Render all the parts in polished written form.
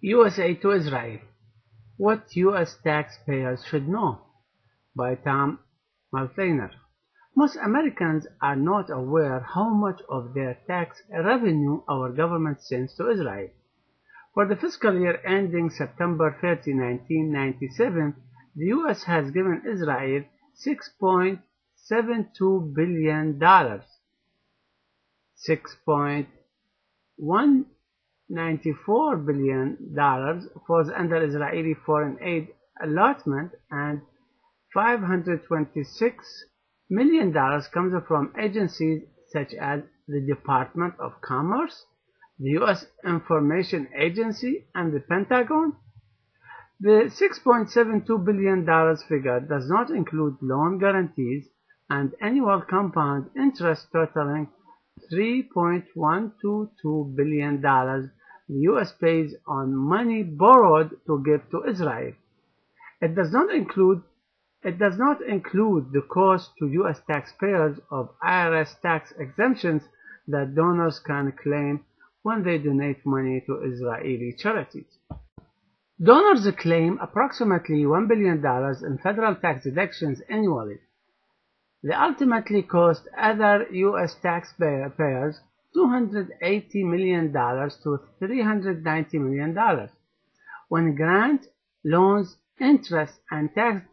USA to Israel. What U.S. taxpayers should know, by Tom Malthaner. Most Americans are not aware how much of their tax revenue our government sends to Israel. For the fiscal year ending September 30, 1997, the U.S. has given Israel $6.72 billion, $6.194 billion falls under Israeli foreign aid allotment, and $526 million comes from agencies such as the Department of Commerce, the U.S. Information Agency, and the Pentagon. The $6.72 billion figure does not include loan guarantees and annual compound interest totaling $3.122 billion the U.S. pays on money borrowed to give to Israel. It does not include the cost to U.S. taxpayers of IRS tax exemptions that donors can claim when they donate money to Israeli charities. Donors claim approximately $1 billion in federal tax deductions annually. They ultimately cost other U.S. taxpayers $280 million to $390 million. When grant, loans, interest, and tax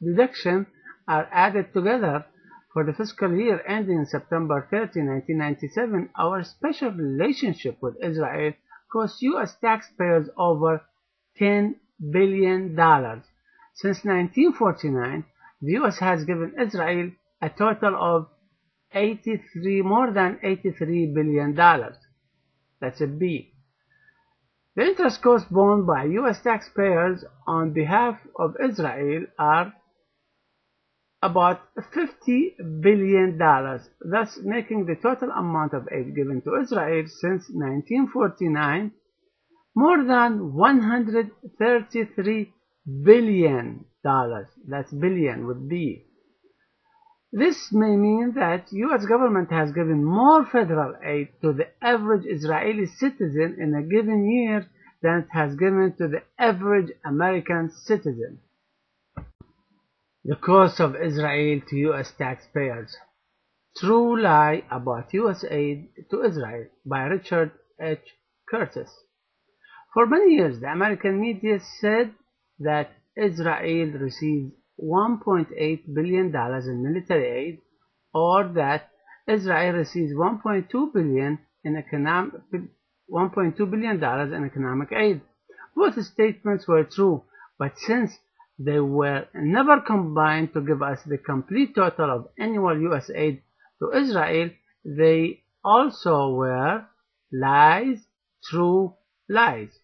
deduction are added together for the fiscal year ending September 30, 1997, our special relationship with Israel cost U.S. taxpayers over $10 billion. Since 1949, the U.S. has given Israel a total of more than $83 billion. That's a B. The interest costs borne by U.S. taxpayers on behalf of Israel are about $50 billion, thus making the total amount of aid given to Israel since 1949 more than $133 billion. That's billion with B. This may mean that U.S. government has given more federal aid to the average Israeli citizen in a given year than it has given to the average American citizen. The cost of Israel to U.S. taxpayers. True lie about U.S. aid to Israel, by Richard H. Curtis. For many years, the American media said that Israel receives $1.8 billion in military aid, or that Israel receives $1.2 billion in economic aid. Both statements were true, but since they were never combined to give us the complete total of annual U.S. aid to Israel, they also were lies, true lies.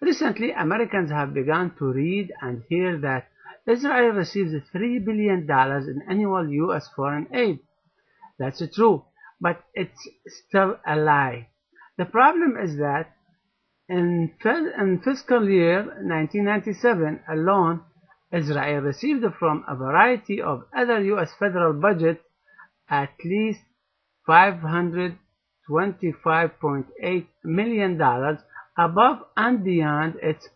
Recently, Americans have begun to read and hear that Israel receives $3 billion in annual U.S. foreign aid. That's true, but it's still a lie. The problem is that in fiscal year 1997 alone, Israel received from a variety of other U.S. federal budgets at least $525.8 million above and beyond its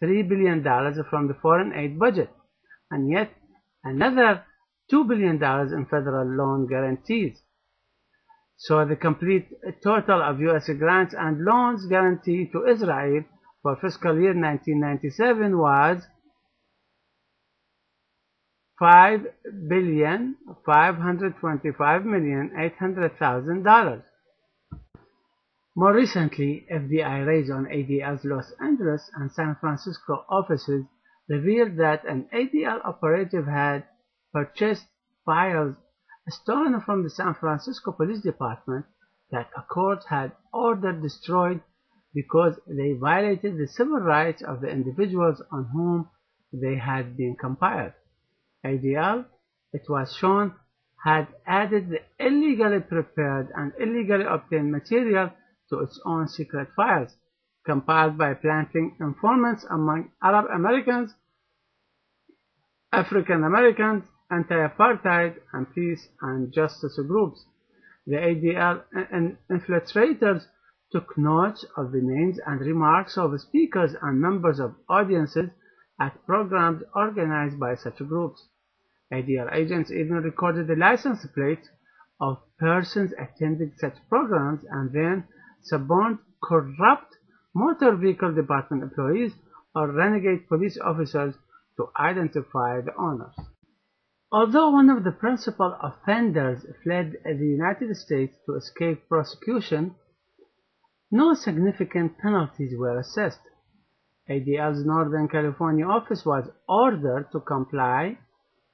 $3 billion from the foreign aid budget, and yet another $2 billion in federal loan guarantees. So the complete total of U.S. grants and loans guaranteed to Israel for fiscal year 1997 was $5,525,800,000. More recently, FBI raids on ADL's Los Angeles and San Francisco offices revealed that an ADL operative had purchased files stolen from the San Francisco Police Department that a court had ordered destroyed because they violated the civil rights of the individuals on whom they had been compiled. ADL, it was shown, had added the illegally prepared and illegally obtained material to its own secret files, compiled by planting informants among Arab Americans, African Americans, anti-apartheid, and peace and justice groups. The ADL infiltrators took notes of the names and remarks of speakers and members of audiences at programs organized by such groups. ADL agents even recorded the license plate of persons attending such programs and then suborned corrupt motor vehicle department employees or renegade police officers to identify the owners. Although one of the principal offenders fled the United States to escape prosecution, no significant penalties were assessed. ADL's Northern California office was ordered to comply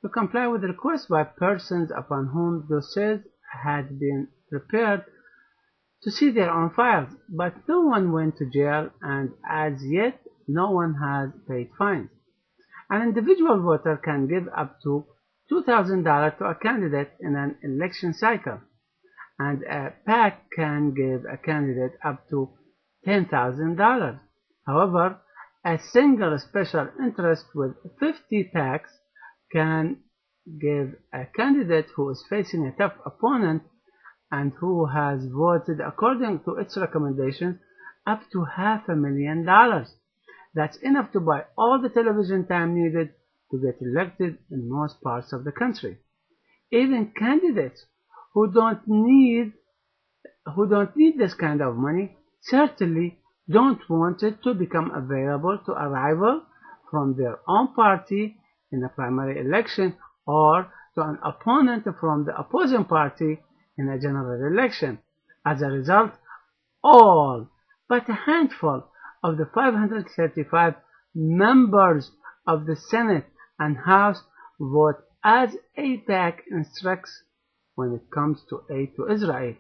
with requests by persons upon whom dossiers had been prepared to see their own files, but no one went to jail, and as yet no one has paid fines. An individual voter can give up to $2,000 to a candidate in an election cycle, and a PAC can give a candidate up to $10,000. However, a single special interest with 50 PACs can give a candidate who is facing a tough opponent and who has voted according to its recommendations up to $500,000. That's enough to buy all the television time needed to get elected in most parts of the country. Even candidates who don't need this kind of money certainly don't want it to become available to a rival from their own party in a primary election or to an opponent from the opposing party in a general election. As a result, all but a handful of the 535 members of the Senate and House vote as AIPAC instructs when it comes to aid to Israel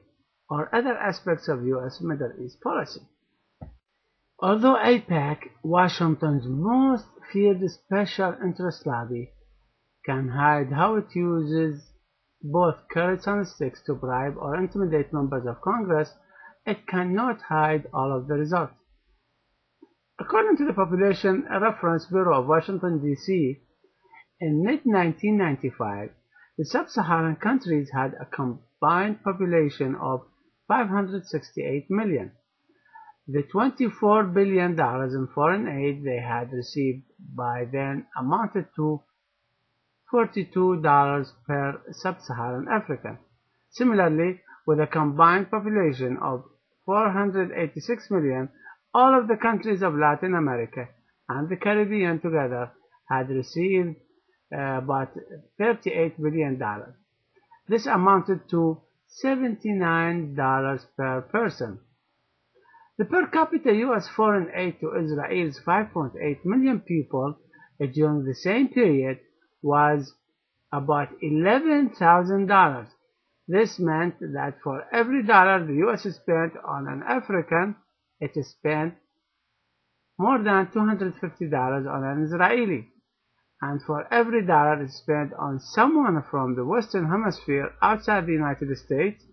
or other aspects of U.S. Middle East policy. Although AIPAC, Washington's most feared special interest lobby, can hide how it uses both carrots and sticks to bribe or intimidate members of Congress, it cannot hide all of the results. According to the Population Reference Bureau of Washington, D.C., in mid-1995, the sub-Saharan countries had a combined population of 568 million. The $24 billion in foreign aid they had received by then amounted to $42 per sub-Saharan African. Similarly, with a combined population of 486 million, all of the countries of Latin America and the Caribbean together had received about $38 billion. This amounted to $79 per person. The per capita U.S. foreign aid to Israel's 5.8 million people during the same period was about $11,000. This meant that for every dollar the U.S. spent on an African, it spent more than $250 on an Israeli. And for every dollar it spent on someone from the Western Hemisphere outside the United States,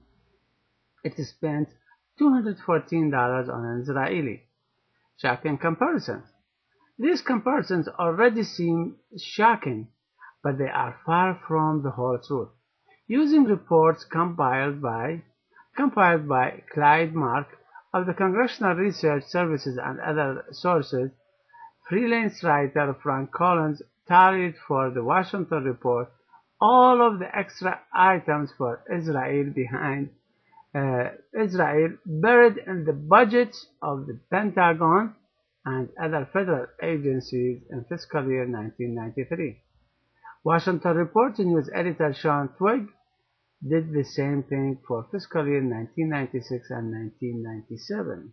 it spent $214 on an Israeli. Shocking comparisons. These comparisons already seem shocking, but they are far from the whole truth. Using reports compiled by Clyde Mark of the Congressional Research Services and other sources, freelance writer Frank Collins tallied for the Washington Report all of the extra items for Israel buried in the budgets of the Pentagon and other federal agencies in fiscal year 1993. Washington Report News editor Sean Twigg did the same thing for fiscal year 1996 and 1997.